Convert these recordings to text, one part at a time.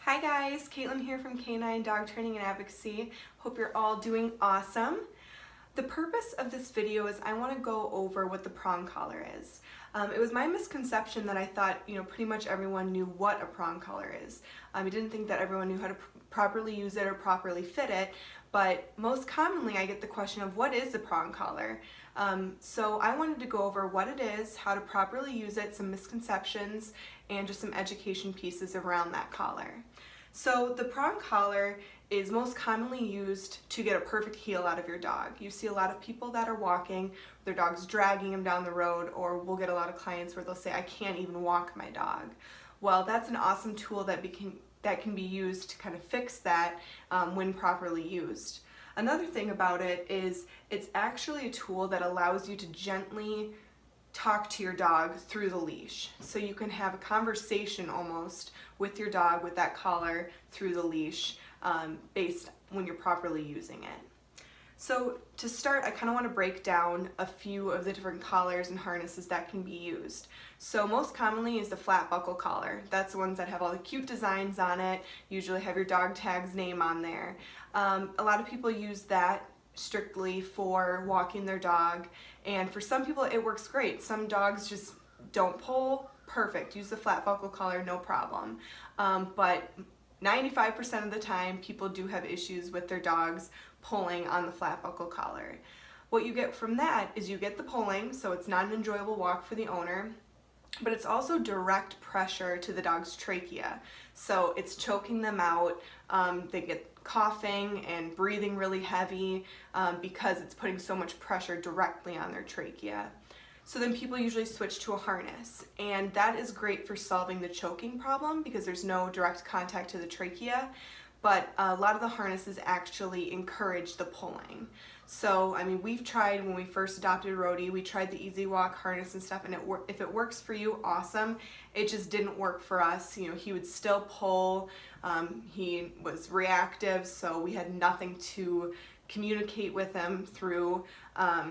Hi guys, Caitlin here from Canine Dog Training and Advocacy. Hope you're all doing awesome. The purpose of this video is I want to go over what the prong collar is. It was my misconception that I thought, pretty much everyone knew what a prong collar is. I didn't think that everyone knew how to properly use it or properly fit it, but most commonly I get the question of what is a prong collar? So I wanted to go over what it is, how to properly use it, some misconceptions, and just some education pieces around that collar. So the prong collar is most commonly used to get a perfect heel out of your dog. You see a lot of people that are walking, their dog's dragging them down the road, or we'll get a lot of clients where they'll say, I can't even walk my dog. Well, that's an awesome tool that can be used to kind of fix that when properly used. Another thing about it is it's actually a tool that allows you to gently talk to your dog through the leash. So you can have a conversation almost with your dog with that collar through the leash based when you're properly using it. So to start, I kind of want to break down a few of the different collars and harnesses that can be used. So most commonly is the flat buckle collar. That's the ones that have all the cute designs on it, usually have your dog tag's name on there. A lot of people use that strictly for walking their dog, and for some people it works great. Some dogs just don't pull, perfect, use the flat buckle collar, no problem. But 95% of the time people do have issues with their dogs pulling on the flat buckle collar. What you get from that is you get the pulling, so it's not an enjoyable walk for the owner, but it's also direct pressure to the dog's trachea. So it's choking them out, they get coughing and breathing really heavy because it's putting so much pressure directly on their trachea. So then people usually switch to a harness, and that is great for solving the choking problem because there's no direct contact to the trachea, but a lot of the harnesses actually encourage the pulling. So, we've tried, when we first adopted Rhodey, we tried the Easy Walk harness and stuff, and if it works for you, awesome. It just didn't work for us. He would still pull, he was reactive, so we had nothing to communicate with him through,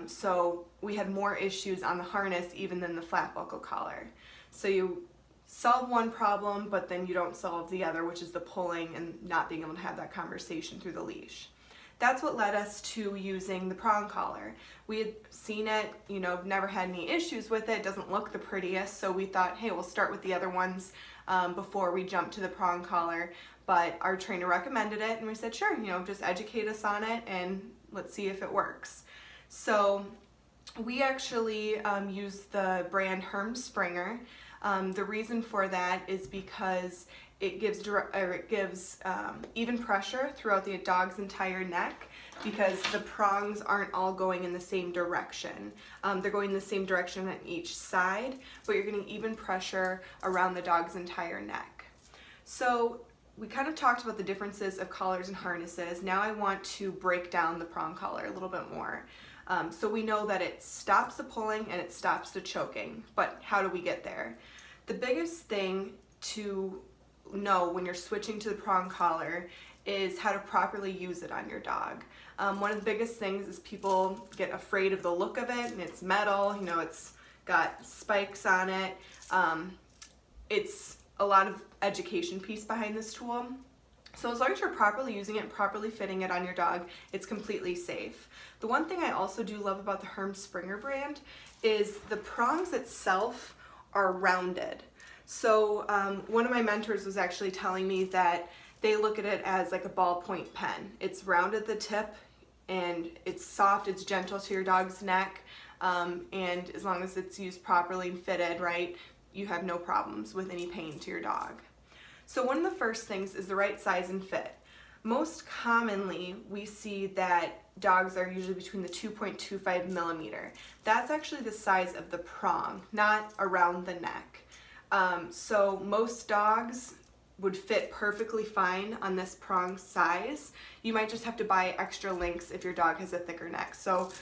so we had more issues on the harness even than the flat buckle collar. So you solve one problem, but then you don't solve the other, which is the pulling and not being able to have that conversation through the leash. That's what led us to using the prong collar. We had seen it, never had any issues with it, doesn't look the prettiest, so we thought, hey, we'll start with the other ones before we jump to the prong collar. But our trainer recommended it, and we said, sure, just educate us on it and let's see if it works. So we actually use the brand Herm Springer. The reason for that is because it gives even pressure throughout the dog's entire neck, because the prongs aren't all going in the same direction. They're going in the same direction on each side, but you're getting even pressure around the dog's entire neck. So we kind of talked about the differences of collars and harnesses. Now I want to break down the prong collar a little bit more. So we know that it stops the pulling and it stops the choking, but how do we get there? The biggest thing to know when you're switching to the prong collar is how to properly use it on your dog. One of the biggest things is people get afraid of the look of it, and it's metal, it's got spikes on it. It's a lot of education piece behind this tool. So as long as you're properly using it and properly fitting it on your dog, it's completely safe. The one thing I also do love about the Herm Springer brand is the prongs itself are rounded. So one of my mentors was actually telling me that they look at it as like a ballpoint pen. It's round at the tip and it's soft, it's gentle to your dog's neck, and as long as it's used properly and fitted right, you have no problems with any pain to your dog. So one of the first things is the right size and fit. Most commonly, we see that dogs are usually between the 2.25 millimeter. That's actually the size of the prong, not around the neck. So most dogs would fit perfectly fine on this prong size. You might just have to buy extra links if your dog has a thicker neck. So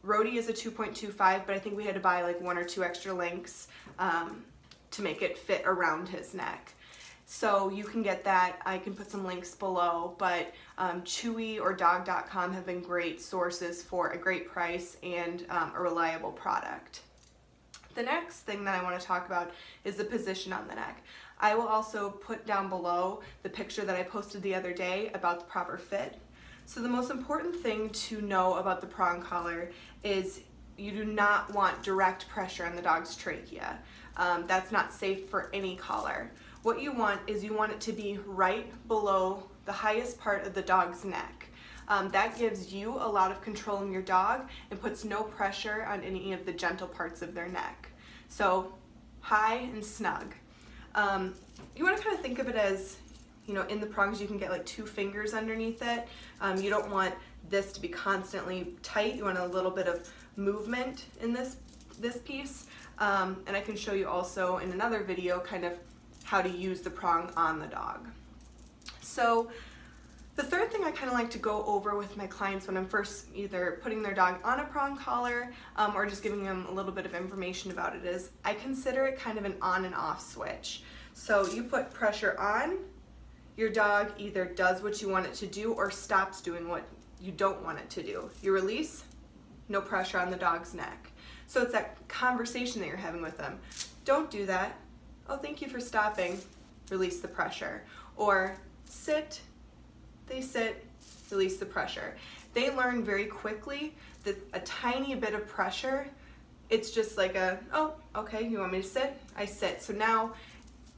Rhodey is a 2.25, but I think we had to buy like 1 or 2 extra links to make it fit around his neck. So you can get that. I can put some links below, but Chewy or dog.com have been great sources for a great price and a reliable product. The next thing that I want to talk about is the position on the neck. I will also put down below the picture that I posted the other day about the proper fit. So the most important thing to know about the prong collar is you do not want direct pressure on the dog's trachea. That's not safe for any collar. What you want is you want it to be right below the highest part of the dog's neck. That gives you a lot of control in your dog and puts no pressure on any of the gentle parts of their neck. So high and snug. You want to kind of think of it as, you know, in the prongs you can get like 2 fingers underneath it. You don't want this to be constantly tight. You want a little bit of movement in this piece. And I can show you also in another video kind of how to use the prong on the dog. So the third thing I kind of like to go over with my clients when I'm first either putting their dog on a prong collar or just giving them a little bit of information about it is I consider it kind of an on and off switch. So you put pressure on, your dog either does what you want it to do or stops doing what you don't want it to do. You release, no pressure on the dog's neck. So it's that conversation that you're having with them. Don't do that. Oh, thank you for stopping. Release the pressure. Or sit, they sit, release the pressure. They learn very quickly that a tiny bit of pressure, it's just like oh, okay, you want me to sit? I sit. So now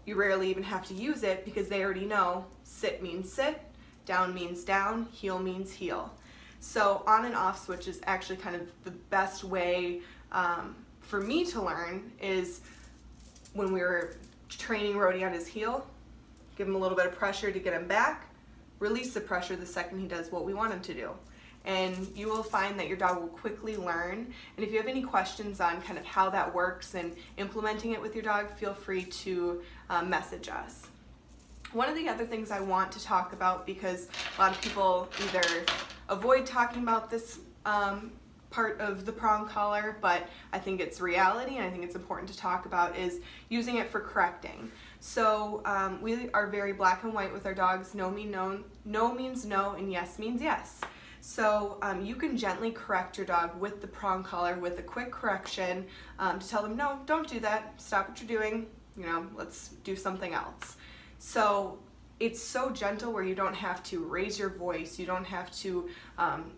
you rarely even have to use it because they already know sit means sit, down means down, heel means heel. So on and off switch is actually kind of the best way for me to learn is when we were training Rhodey on his heel, give him a little bit of pressure to get him back, release the pressure the second he does what we want him to do. And you will find that your dog will quickly learn. And if you have any questions on kind of how that works and implementing it with your dog, feel free to message us. One of the other things I want to talk about, because a lot of people either avoid talking about this part of the prong collar, but I think it's reality and I think it's important to talk about, is using it for correcting. So we are very black and white with our dogs. No means no, and yes means yes. So you can gently correct your dog with the prong collar with a quick correction to tell them, no, don't do that, stop what you're doing, you know, let's do something else. So it's so gentle where you don't have to raise your voice, you don't have to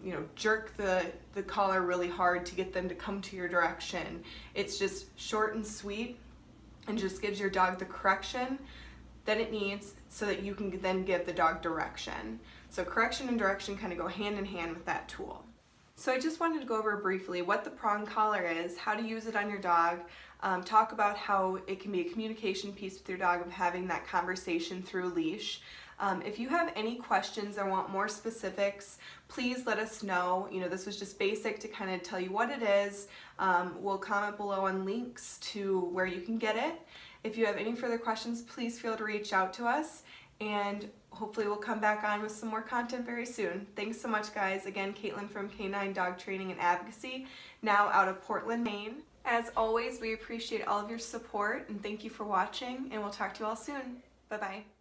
you know, jerk the collar really hard to get them to come to your direction. It's just short and sweet and just gives your dog the correction that it needs so that you can then give the dog direction. So correction and direction kind of go hand in hand with that tool. So I just wanted to go over briefly what the prong collar is, how to use it on your dog, talk about how it can be a communication piece with your dog of having that conversation through leash. If you have any questions or want more specifics, please let us know. You know, this was just basic to kind of tell you what it is. We'll comment below on links to where you can get it. If you have any further questions, please feel to reach out to us, and hopefully we'll come back on with some more content very soon. Thanks so much, guys. Again, Caitlin from Canine Dog Training and Advocacy, now out of Portland, Maine. As always, we appreciate all of your support and thank you for watching, and we'll talk to you all soon. Bye-bye.